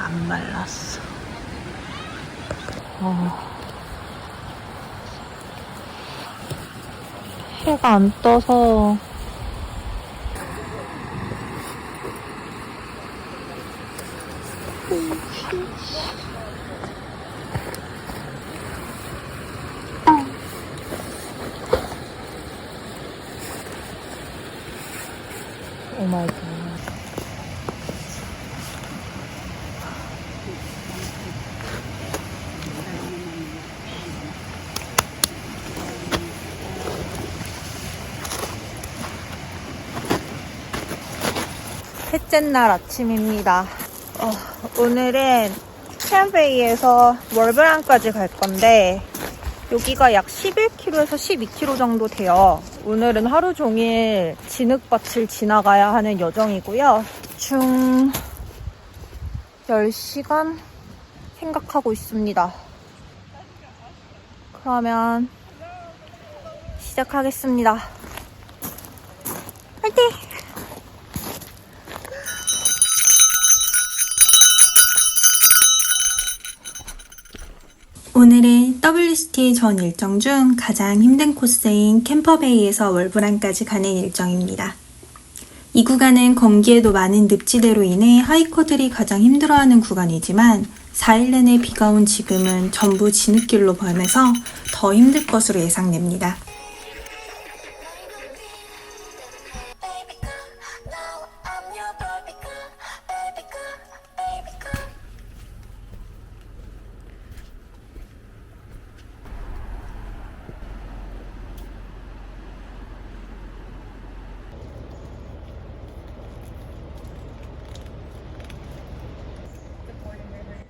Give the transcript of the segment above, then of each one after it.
안 말랐어. 해가 안 떠서 오 마이 갓. 셋째 날 아침입니다. 오늘은 치안베이에서 월브랑까지 갈 건데 여기가 약 11km에서 12km 정도 돼요. 오늘은 하루 종일 진흙밭을 지나가야 하는 여정이고요. 총 10시간 생각하고 있습니다. 그러면 시작하겠습니다. 화이팅! 오늘은 WCT 전 일정 중 가장 힘든 코스인 캠퍼베이에서 월브랑까지 가는 일정입니다. 이 구간은 건기에도 많은 늪지대로 인해 하이커들이 가장 힘들어하는 구간이지만 4일 내내 비가 온 지금은 전부 진흙길로 범해서 더 힘들 것으로 예상됩니다.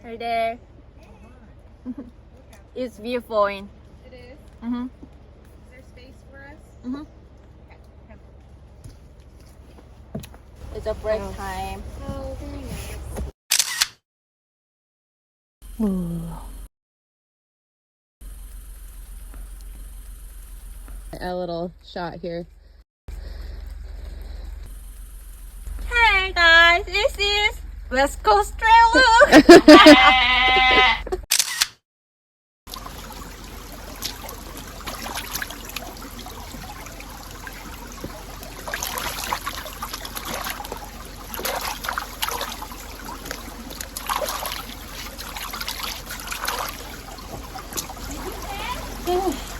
Hey there. It's viewpoint. It is. Mm-hmm. Is there space for us? Mm-hmm. Okay. It's a break time. Oh, very nice. A little shot here. Hey guys, this is West Coast Travel.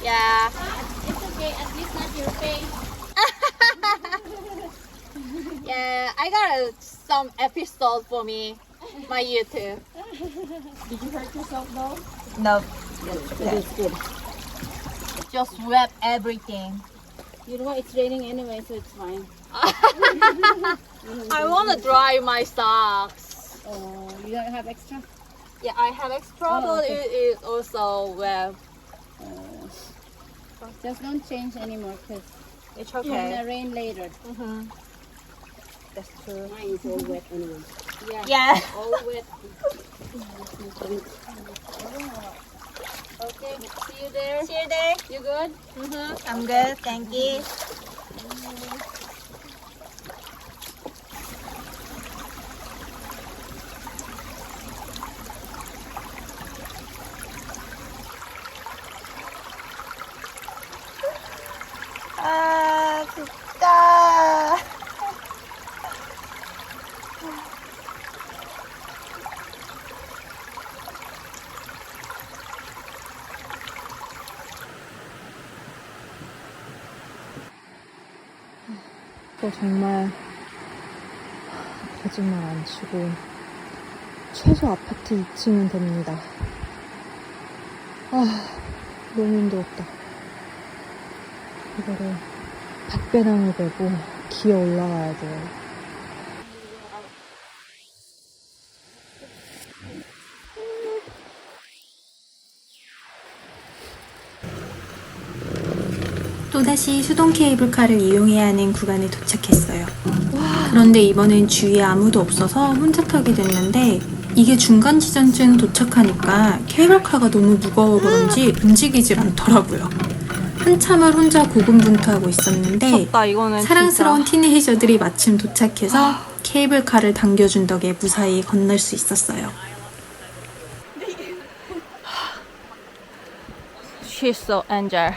Yeah. It's okay, at least not your face. Yeah, I got some episode for me, my YouTube. Did you hurt yourself though? No, That is good. just wet everything. You know what? It's raining anyway, so it's fine. I want to dry my socks. Oh, you don't have extra? Yeah, I have extra, Oh, but okay. it is also wet. Just don't change anymore because It's it's gonna okay. rain later. Mm-hmm. That's true. Mine is all wet anyway. Yeah. Yeah. All wet. Okay, see you there. See you there. You good? Mm-hmm. I'm good. Thank you. 아, 진짜. 또 정말 거짓말 안 치고 최소 아파트 2층은 됩니다. 아, 너무 힘들었다. 이거를 박배낭을 메고 기어 올라가야 돼요. 또다시 수동 케이블카를 이용해야 하는 구간에 도착했어요. 그런데 이번엔 주위에 아무도 없어서 혼자 타게 됐는데 이게 중간 지점쯤 도착하니까 케이블카가 너무 무거워 그런지 움직이질 않더라고요. 한참을 혼자 고군분투하고 있었는데 미쳤다, 이거는 사랑스러운 진짜. 티네이저들이 마침 도착해서 케이블카를 당겨준 덕에 무사히 건널 수 있었어요. She's so Angel.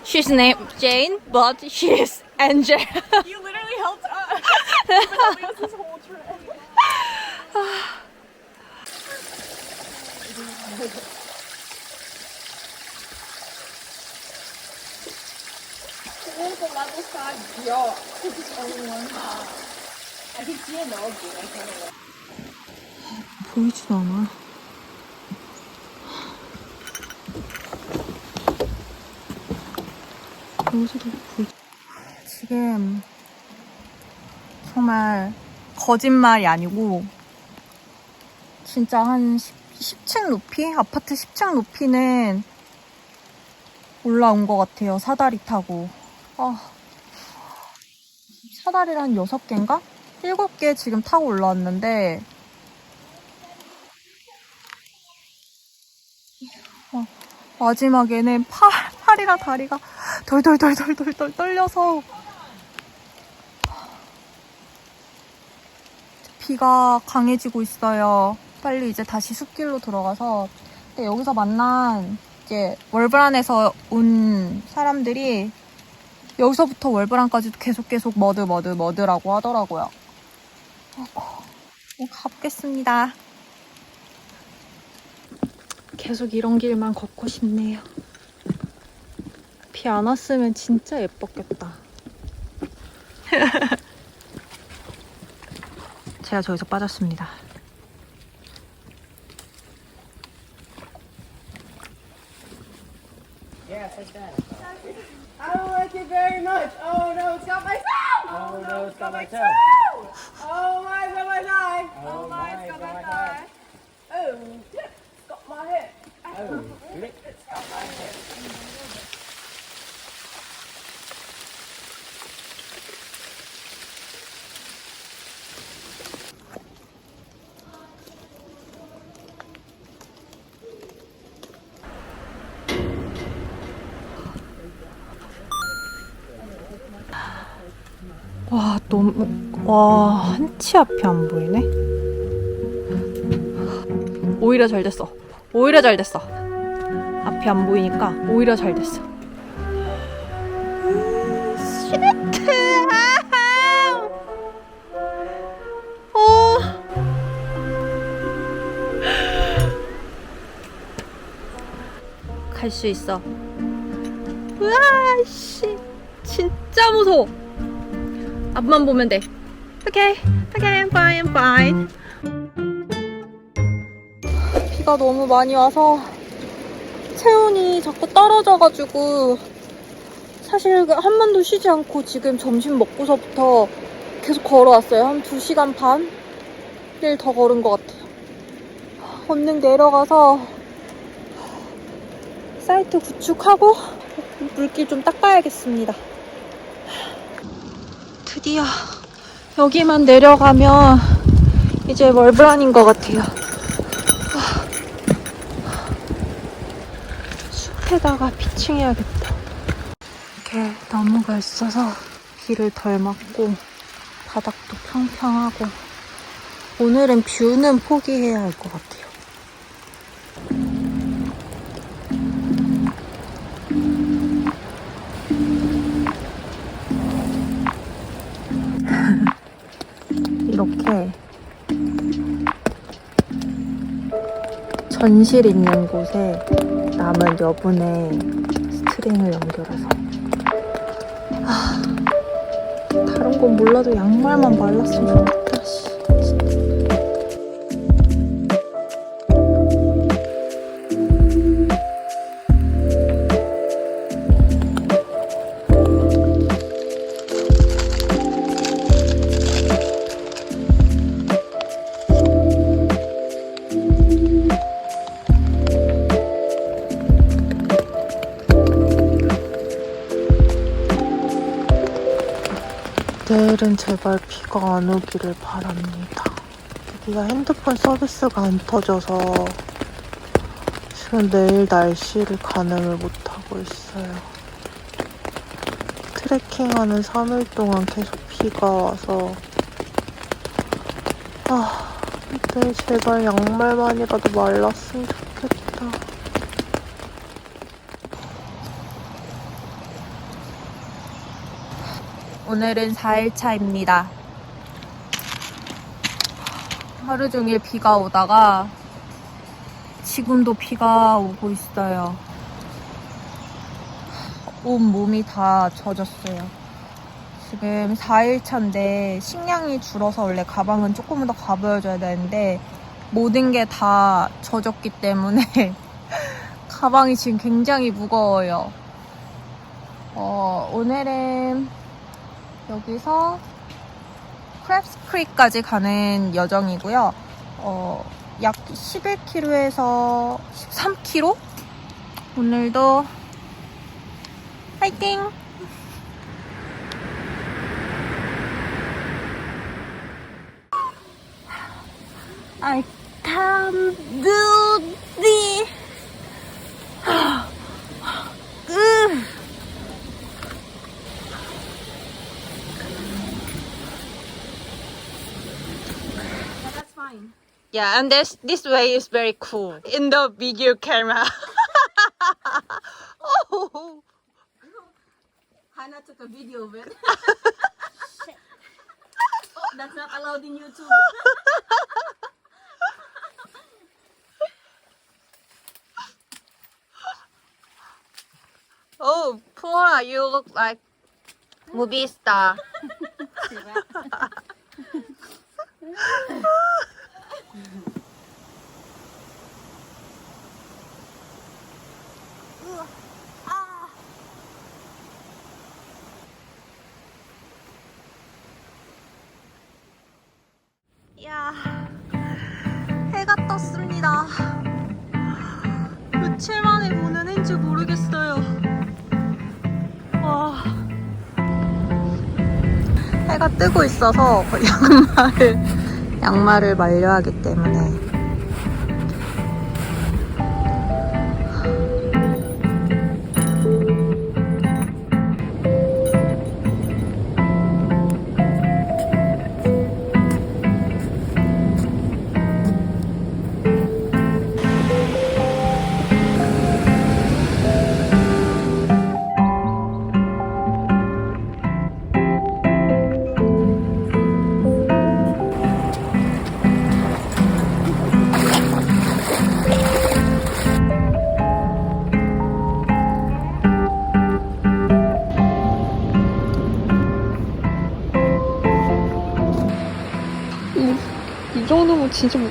She's named Jane, but she's Angel. You literally helped us. Even though we was this whole trip. Here's the level 5 yacht. It's only one half. I can see an old dude. I can't remember. 보이지도 않아. 여기서도 보이지. 지금 정말 거짓말이 아니고 진짜 한 10층 높이? 아파트 10층 높이는 올라온 것 같아요. 사다리 타고. 사다리를 한 6개인가? 7개 지금 타고 올라왔는데 마지막에는 팔이랑 다리가 덜덜덜덜덜 떨려서 비가 강해지고 있어요. 빨리 이제 다시 숲길로 들어가서. 근데 여기서 만난 이제 월브란에서 온 사람들이 여기서부터 월브란까지도 계속 머드라고 하더라고요. 가보겠습니다. 계속 이런 길만 걷고 싶네요. 비 안 왔으면 진짜 예뻤겠다. 제가 저기서 빠졌습니다. Yes, like that. I don't like it very much. Oh no, it's got my toe! Oh no, it's got my toe. Oh my, it's got my thigh. Oh my, it's got my thigh. Oh, yeah, it's got my hip. Oh, lick. It's got my hip. 한치 앞이 안 보이네? 오히려 잘 됐어. 앞이 안 보이니까 오히려 잘 됐어. 갈 수 있어. 우와, 씨. 진짜 무서워. 앞만 보면 돼. 오케이, I'm fine. 비가 너무 많이 와서 체온이 자꾸 떨어져가지고 사실 한 번도 쉬지 않고 지금 점심 먹고서부터 계속 걸어왔어요. 한 2시간 반을 더 걸은 것 같아요. 얼른 내려가서 사이트 구축하고 물길 좀 닦아야겠습니다. 드디어 여기만 내려가면 이제 월브란인 것 같아요. 숲에다가 피칭해야겠다. 이렇게 나무가 있어서 비를 덜 맞고 바닥도 평평하고 오늘은 뷰는 포기해야 할 것 같아요. 이렇게 전실 있는 곳에 남은 여분의 스트링을 연결해서 다른 건 몰라도 양말만 말랐으면 좋겠다. 내일은 제발 비가 안 오기를 바랍니다. 여기가 핸드폰 서비스가 안 터져서 지금 내일 날씨를 가늠을 못하고 있어요. 트레킹하는 3일 동안 계속 비가 와서 제발 양말만이라도 말랐으면 좋겠다. 오늘은 4일차입니다. 하루 종일 비가 오다가 지금도 비가 오고 있어요. 온 몸이 다 젖었어요. 지금 4일차인데 식량이 줄어서 원래 가방은 조금 더 가벼워져야 되는데 모든 게 다 젖었기 때문에 가방이 지금 굉장히 무거워요. 오늘은 여기서 크랩스 크릭까지 가는 여정이고요. 약 11km에서 13km? 오늘도 파이팅! I can't do this. That's fine. Yeah, and this way is very cool in the video camera. Oh. Hannah took a video of it. That's not allowed in YouTube. Oh, Pura, you look like movie star. 야, 해가 떴습니다. 며칠 만에 보는 해인지 모르겠어요. 와, 해가 뜨고 있어서 양말을 말려야 하기 때문에. 이 정도면 진짜 뭐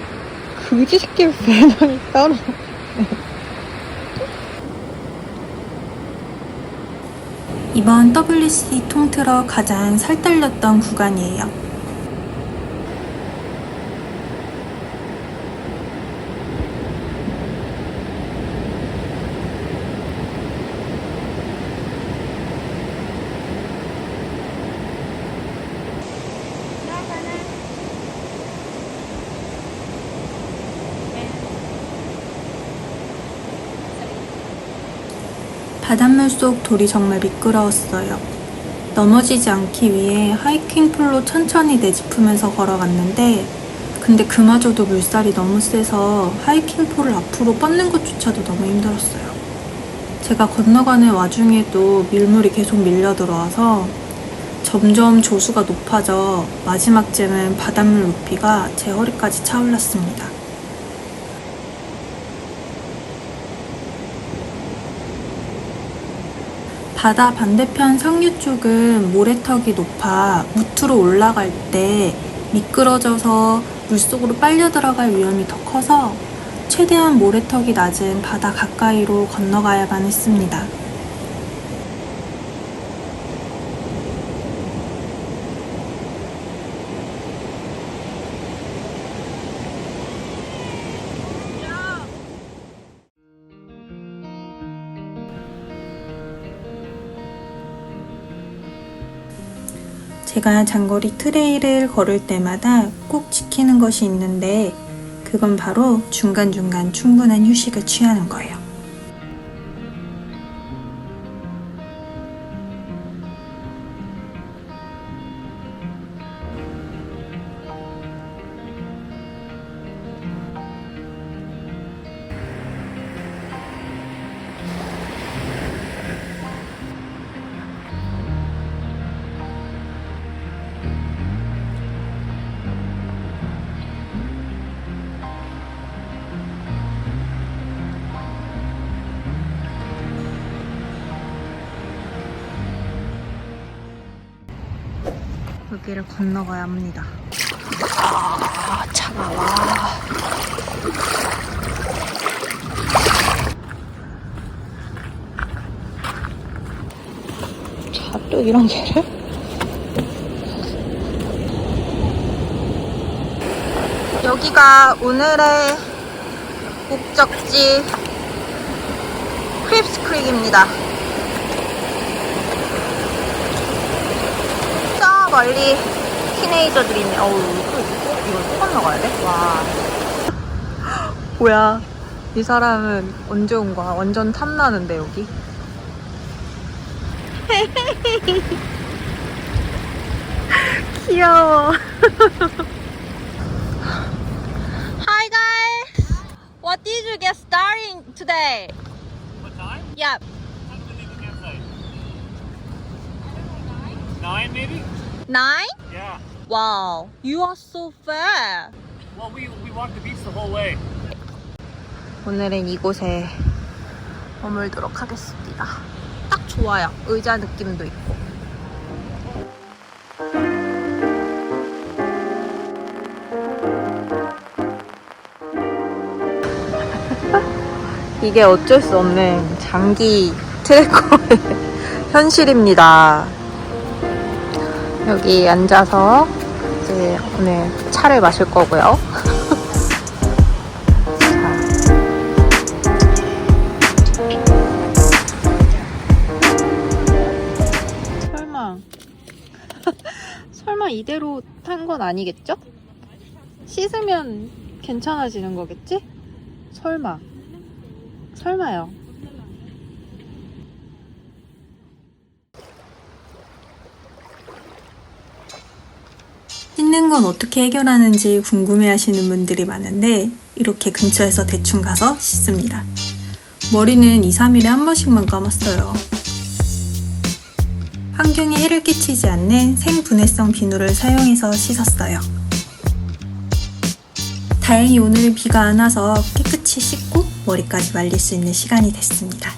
그지 새끼를 배낭이 따로. 이번 WC 통틀어 가장 살떨렸던 구간이에요. 바닷물 속 돌이 정말 미끄러웠어요. 넘어지지 않기 위해 하이킹 폴로 천천히 내짚으면서 걸어갔는데 근데 그마저도 물살이 너무 세서 하이킹 폴을 앞으로 뻗는 것조차도 너무 힘들었어요. 제가 건너가는 와중에도 밀물이 계속 밀려 들어와서 점점 조수가 높아져 마지막쯤은 바닷물 높이가 제 허리까지 차올랐습니다. 바다 반대편 상류 쪽은 모래턱이 높아 무트로 올라갈 때 미끄러져서 물속으로 빨려 들어갈 위험이 더 커서 최대한 모래턱이 낮은 바다 가까이로 건너가야만 했습니다. 제가 장거리 트레일을 걸을 때마다 꼭 지키는 것이 있는데 그건 바로 중간중간 충분한 휴식을 취하는 거예요. 여기를 건너가야 합니다. 아, 차가워. 자, 또 이런 길을? 여기가 오늘의 목적지 크립스 크릭입니다. 저 멀리 티네이저들이 있네. 어우, 이걸 또 건너가야 돼? 와. 뭐야. 이 사람은 언제 온 거야? 완전 탐나는데, 여기. 귀여워. Hi guys! What did you get started today? What time? Yeah. Time to leave the campsite. 9 maybe? 9? Yeah. Wow, you are so fair. Well, we walked the beach the whole way. 오늘은 이곳에 머물도록 하겠습니다. 딱 좋아요. 의자 느낌도 있고. 이게 어쩔 수 없는 장기 트래커의 현실입니다. 여기 앉아서 이제 오늘 차를 마실 거고요. 설마 이대로 탄 건 아니겠죠? 씻으면 괜찮아지는 거겠지? 설마요. 씻는 건 어떻게 해결하는지 궁금해하시는 분들이 많은데 이렇게 근처에서 대충 가서 씻습니다. 머리는 2, 3일에 한 번씩만 감았어요. 환경에 해를 끼치지 않는 생분해성 비누를 사용해서 씻었어요. 다행히 오늘은 비가 안 와서 깨끗이 씻고 머리까지 말릴 수 있는 시간이 됐습니다.